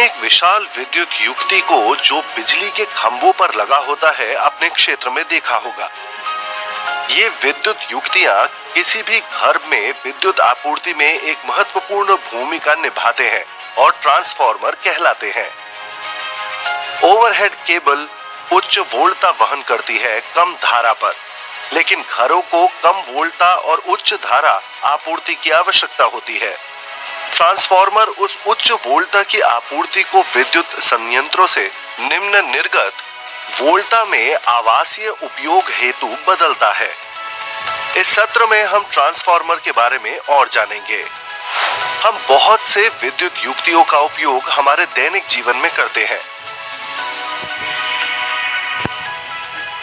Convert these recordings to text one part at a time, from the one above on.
आपने एक विशाल विद्युत युक्ति को जो बिजली के खंभों पर लगा होता है अपने क्षेत्र में देखा होगा। ये विद्युत युक्तियां किसी भी घर में विद्युत आपूर्ति में एक महत्वपूर्ण भूमिका निभाते हैं और ट्रांसफार्मर कहलाते हैं। ओवरहेड केबल उच्च वोल्टता वहन करती है कम धारा पर, लेकिन घरों को कम वोल्टता और उच्च धारा आपूर्ति की आवश्यकता होती है। ट्रांसफार्मर उस उच्च वोल्टता की आपूर्ति को विद्युत संयंत्रों से निम्न निर्गत वोल्टता में आवासीय उपयोग हेतु बदलता है। इस सत्र में हम ट्रांसफार्मर के बारे में और जानेंगे। हम बहुत से विद्युत युक्तियों का उपयोग हमारे दैनिक जीवन में करते हैं।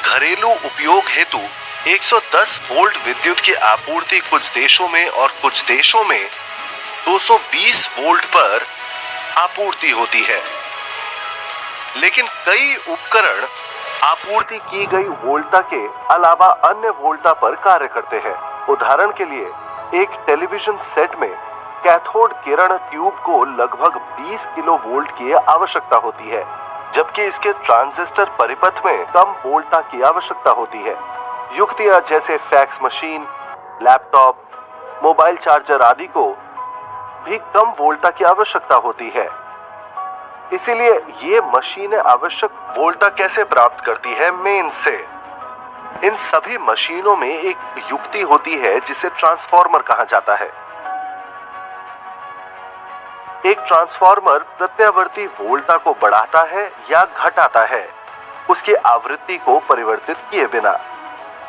घरेलू उपयोग हेतु 110 वोल्ट विद्युत की आपूर्ति कुछ देशों में और कुछ देशों में 220 वोल्ट पर आपूर्ति होती है, लेकिन कई उपकरण आपूर्ति की गई वोल्टता के अलावा अन्य वोल्टता पर कार्य करते हैं। उदाहरण के लिए, एक टेलीविजन सेट में कैथोड किरण ट्यूब को लगभग 20 किलो वोल्ट की आवश्यकता होती है, जबकि इसके ट्रांजिस्टर परिपथ में कम वोल्टता की आवश्यकता होती है। युक्तियां जैसे fax machine, laptop, mobile charger आदि को भी कम वोल्टता की आवश्यकता होती है। इसीलिए ये मशीनें आवश्यक वोल्टता कैसे प्राप्त करती है? मेन से। इन सभी मशीनों में एक युक्ति होती है जिसे ट्रांसफार्मर कहा जाता है। एक ट्रांसफार्मर प्रत्यावर्ती वोल्टता को बढ़ाता है या घटाता है, उसकी आवृत्ति को परिवर्तित किए बिना।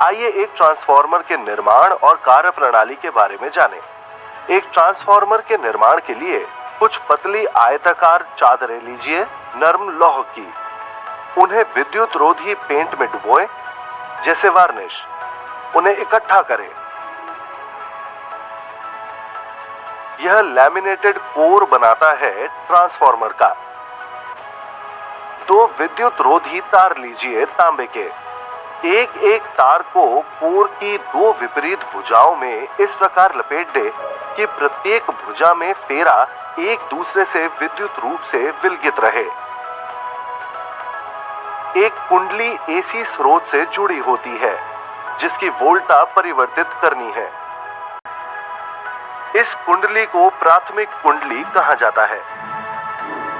आइए एक ट्रांसफार्मर के निर्माण और कार्यप्रणाली के बारे में जानें। एक ट्रांसफार्मर के निर्माण के लिए कुछ पतली आयताकार चादरें लीजिए, नरम लौह की। उन्हें विद्युत रोधी पेंट में डुबोएं, जैसे वार्निश। उन्हें इकट्ठा करें। यह लैमिनेटेड कोर बनाता है ट्रांसफार्मर का। दो विद्युत रोधी तार लीजिए, तांबे के। एक एक तार को कोर की दो विपरीत भुजाओं में इस प्रकार लपेट दे कि प्रत्येक भुजा में फेरा एक दूसरे से विद्युत रूप से विलगित रहे। एक कुंडली एसी स्रोत से जुड़ी होती है, जिसकी वोल्टता परिवर्तित करनी है। इस कुंडली को प्राथमिक कुंडली कहा जाता है।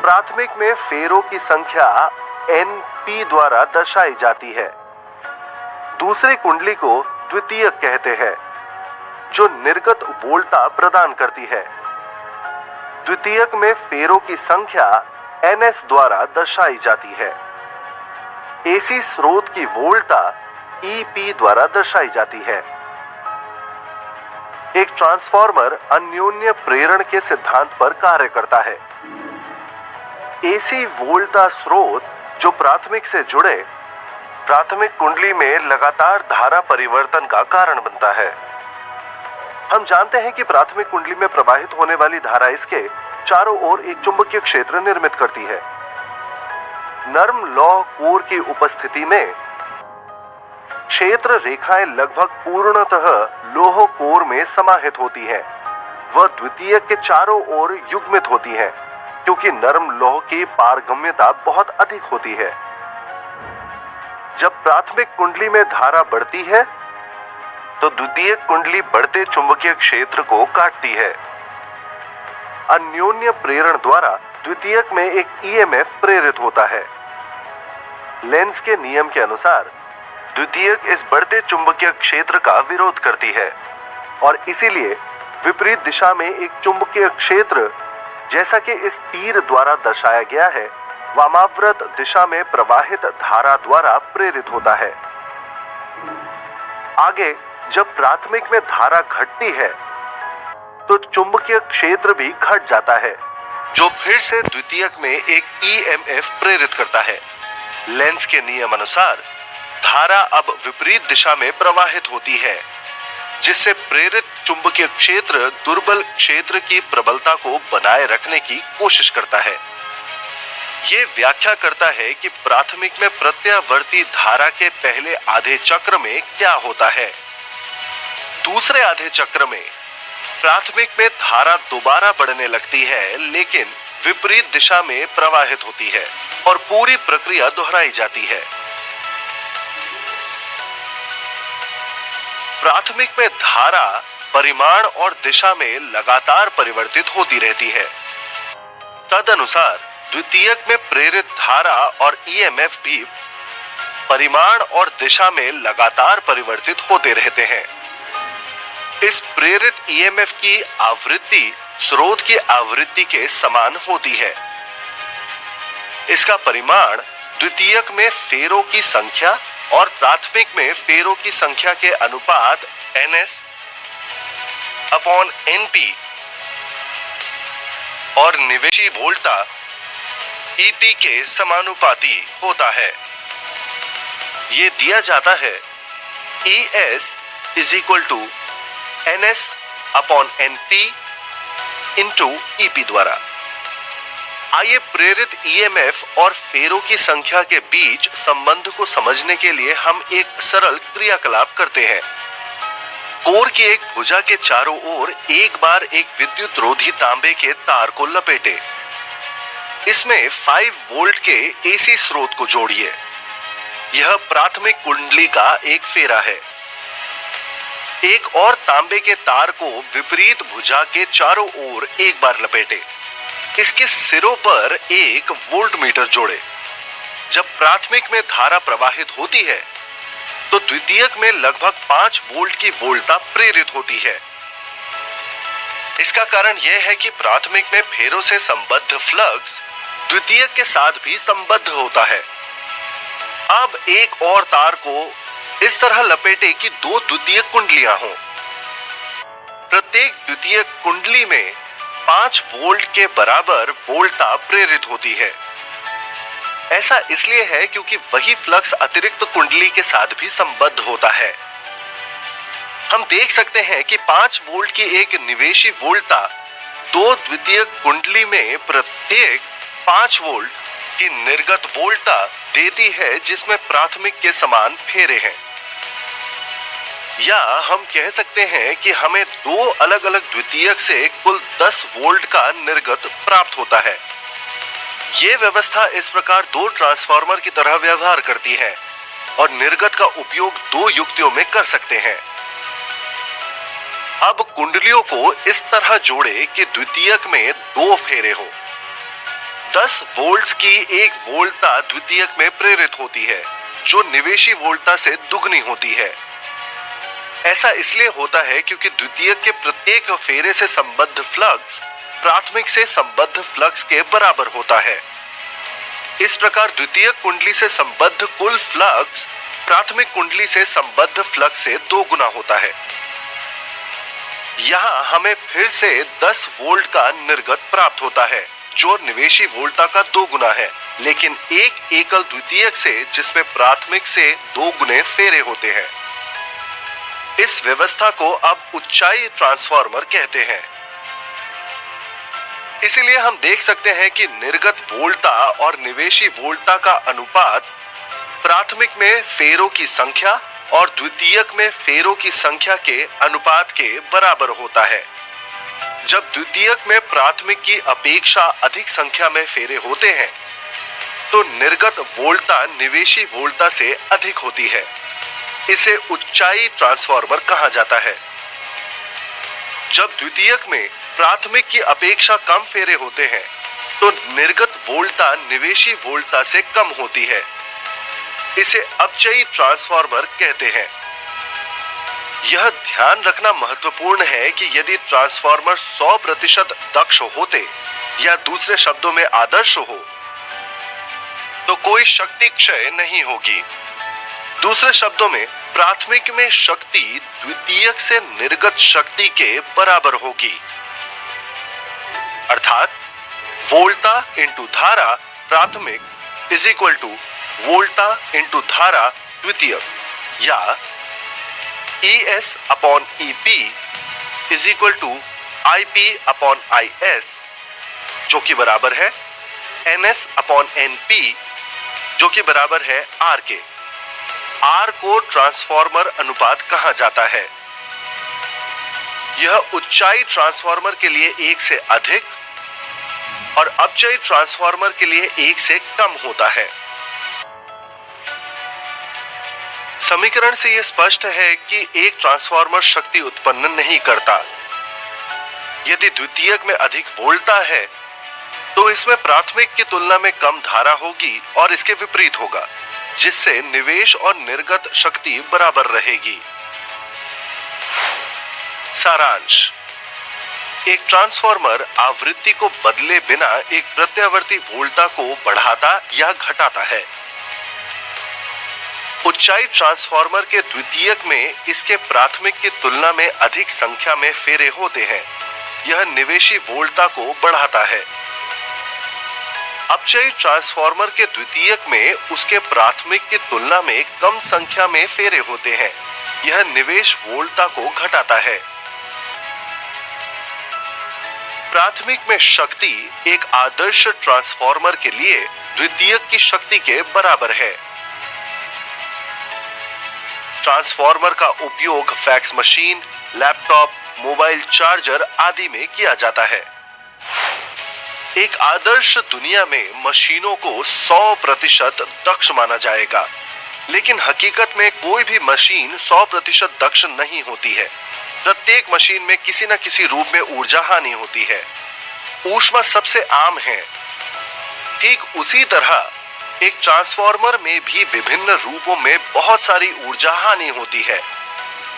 प्राथमिक में फेरों की संख्या Np द्वारा दर्शाई जाती है। दूसरी कुंडली को द्वितीयक कहते हैं, जो निर्गत वोल्टता प्रदान करती है। द्वितीयक में फेरों की संख्या Ns द्वारा दर्शाई जाती है। एसी स्रोत की वोल्टता Ep द्वारा दर्शाई जाती है। एक ट्रांसफार्मर अन्योन्य प्रेरण के सिद्धांत पर कार्य करता है। एसी वोल्टता स्रोत जो प्राथमिक से जुड़े प्राथमिक कुंडली में लगातार धारा परिवर्तन का कारण बनता है। हम जानते हैं कि प्राथमिक कुंडली में प्रवाहित होने वाली धारा इसके चारों ओर एक चुंबकीय क्षेत्र निर्मित करती है। नरम लौह कोर की उपस्थिति में क्षेत्र रेखाएं लगभग पूर्णतः लौह कोर में समाहित होती हैं। वह द्वितीयक के चारों ओर युग्मित होती हैं, क्योंकि नरम लौह की पारगम्यता बहुत अधिक होती है। जब प्राथमिक कुंडली में धारा बढ़ती है, तो द्वितीयक कुंडली बढ़ते चुंबकीय क्षेत्र को काटती है। अन्योन्य प्रेरण द्वारा द्वितीयक में एक ईएमएफ प्रेरित होता है। लेंज के नियम के अनुसार द्वितीयक इस बढ़ते चुंबकीय क्षेत्र का विरोध करती है और इसीलिए विपरीत दिशा में एक चुंबकीय क्षेत्र, जैसा कि इस तीर द्वारा दर्शाया गया है, वामाव्रत दिशा में प्रवाहित धारा द्वारा प्रेरित होता है। आगे जब प्राथमिक में धारा घटती है, तो चुंबकीय क्षेत्र भी घट जाता है, जो फिर से द्वितीयक में एक ईएमएफ प्रेरित करता है। लेंज के नियम अनुसार धारा अब विपरीत दिशा में प्रवाहित होती है, जिससे प्रेरित चुंबकीय क्षेत्र दुर्बल क्षेत्र की प्रबलता को बनाए रखने की कोशिश करता है। ये व्याख्या करता है कि प्राथमिक में प्रत्यावर्ती धारा के पहले आधे चक्र में क्या होता है। दूसरे आधे चक्र में प्राथमिक में धारा दोबारा बढ़ने लगती है, लेकिन विपरीत दिशा में प्रवाहित होती है और पूरी प्रक्रिया दोहराई जाती है। प्राथमिक में धारा परिमाण और दिशा में लगातार परिवर्तित होती रहती है। तदनुसार द्वितीयक में प्रेरित धारा और ईएमएफ भी परिमाण और दिशा में लगातार परिवर्तित होते रहते हैं। इस प्रेरित ईएमएफ की आवृत्ति स्रोत की आवृत्ति के समान होती है। इसका परिमाण द्वितीयक में फेरों की संख्या और प्राथमिक में फेरों की संख्या के अनुपात NS/NP और निवेशी वोल्टा EP के समानुपाती होता है। ये दिया जाता है ES = NS/NP × EP द्वारा। आइए प्रेरित EMF और फेरों की संख्या के बीच संबंध को समझने के लिए हम एक सरल क्रियाकलाप करते हैं। कोर की एक भुजा के चारों ओर एक बार एक विद्युत रोधी तांबे के तार को लपेटे। इसमें 5 वोल्ट के AC स्रोत को जोड़िए। यह प्राथमिक कुंडली का एक फेरा है। एक और तांबे के तार को विपरीत भुजा के चारों ओर एक बार लपेटे। इसके सिरों पर एक वोल्टमीटर जोड़े। जब प्राथमिक में धारा प्रवाहित होती है तो द्वितीयक में लगभग 5 वोल्ट की वोल्टता प्रेरित होती है। इसका कारण यह है कि प्राथमिक में फेरों से संबद्ध फ्लक्स द्वितीयक के साथ भी संबद्ध होता है। अब एक और तार को इस तरह लपेटे कि 2 द्वितीयक कुंडलियां हों। प्रत्येक द्वितीयक कुंडली में 5 वोल्ट के बराबर वोल्टता प्रेरित होती है। ऐसा इसलिए है क्योंकि वही फ्लक्स अतिरिक्त कुंडली के साथ भी संबद्ध होता है। हम देख सकते हैं कि 5 वोल्ट की एक निवेशी वोल्टता 2 द्वितीयक कुंडली में प्रत्येक 5 वोल्ट की निर्गत वोल्टता देती है, जिसमें प्राथमिक के समान फेरे हैं। या हम कह सकते हैं कि हमें 2 अलग अलग द्वितीयक से कुल 10 वोल्ट का निर्गत प्राप्त होता है। ये व्यवस्था इस प्रकार 2 ट्रांसफार्मर की तरह व्यवहार करती है और निर्गत का उपयोग 2 युक्तियों में कर सकते हैं। अब कुंडलियों को इस तरह जोड़े कि द्वितीयक में 2 फेरे हो। 10 वोल्ट्स की एक वोल्टता द्वितीयक में प्रेरित होती है, जो निवेशी वोल्टता से दुगनी होती है। ऐसा इसलिए होता है क्योंकि द्वितीयक के प्रत्येक फेरे से संबद्ध फ्लक्स प्राथमिक से संबद्ध फ्लक्स के बराबर होता है। इस प्रकार द्वितीयक कुंडली से संबद्ध कुल फ्लक्स प्राथमिक कुंडली से संबद्ध फ्लक्स से 2 गुना होता है। यहाँ हमें फिर से 10 वोल्ट का निर्गत प्राप्त होता है, जो निवेशी वोल्टता का 2 गुना है, लेकिन एक एकल द्वितीयक से जिसमें प्राथमिक से 2 गुने फेरे होते हैं। इस व्यवस्था को अब उच्चाई ट्रांसफार्मर कहते हैं। इसलिए हम देख सकते हैं कि निर्गत वोल्टता और निवेशी वोल्टता का अनुपात प्राथमिक में फेरों की संख्या और द्वितीयक में फेरों की संख्या के अनुपात के बराबर होता है। जब द्वितीयक में प्राथमिक की अपेक्षा अधिक संख्या में फेरे होते हैं तो निर्गत वोल्टता निवेशी वोल्टता से अधिक होती है। इसे उच्चाई ट्रांसफार्मर कहा जाता है। जब द्वितीयक में प्राथमिक की अपेक्षा कम फेरे होते हैं तो निर्गत वोल्टता निवेशी वोल्टता से कम होती है। इसे अपचयी ट्रांसफार्मर कहते हैं। यह ध्यान रखना महत्वपूर्ण है कि यदि ट्रांसफार्मर 100% दक्ष होते या दूसरे शब्दों में आदर्श हो तो कोई शक्ति क्षय नहीं होगी। दूसरे शब्दों में प्राथमिक में शक्ति द्वितीयक से निर्गत शक्ति के बराबर होगी, अर्थात वोल्टता इंटू धारा प्राथमिक इज इक्वल टू वोल्टता इंटू धारा द्वितीयक, या ES/EP is equal to IP/IS, जो कि बराबर है NS/NP, जो कि बराबर है R के। R को ट्रांसफार्मर अनुपात कहा जाता है। यह उच्चाई ट्रांसफार्मर के लिए 1 से अधिक और अपचयी ट्रांसफार्मर के लिए 1 से कम होता है। समीकरण से यह स्पष्ट है कि एक ट्रांसफार्मर शक्ति उत्पन्न नहीं करता। यदि द्वितीयक में अधिक वोल्टता है तो इसमें प्राथमिक की तुलना में कम धारा होगी और इसके विपरीत होगा, जिससे निवेश और निर्गत शक्ति बराबर रहेगी। सारांश, एक ट्रांसफार्मर आवृत्ति को बदले बिना एक प्रत्यावर्ती वोल्टता को बढ़ाता या घटाता है। उच्चाई ट्रांसफार्मर के द्वितीयक में इसके प्राथमिक की तुलना में अधिक संख्या में फेरे होते हैं। यह निवेशी वोल्टता को बढ़ाता है। अपचयी ट्रांसफार्मर के द्वितीयक में उसके प्राथमिक की तुलना में कम संख्या में फेरे होते हैं। यह निवेश वोल्टता को घटाता है। प्राथमिक में शक्ति एक आदर्श ट्रांसफार्मर के लिए द्वितीयक की शक्ति के बराबर है। ट्रांसफार्मर का उपयोग fax machine, laptop, mobile charger आदि में किया जाता है। एक आदर्श दुनिया में मशीनों को 100% दक्ष माना जाएगा, लेकिन हकीकत में कोई भी मशीन 100% दक्ष नहीं होती है। प्रत्येक मशीन में किसी न किसी रूप में ऊर्जा हानि होती है। ऊष्मा सबसे आम है। ठीक उसी तरह एक ट्रांसफार्मर में भी विभिन्न रूपों में बहुत सारी ऊर्जा हानि होती है।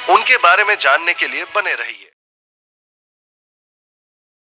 उनके बारे में जानने के लिए बने रहिए।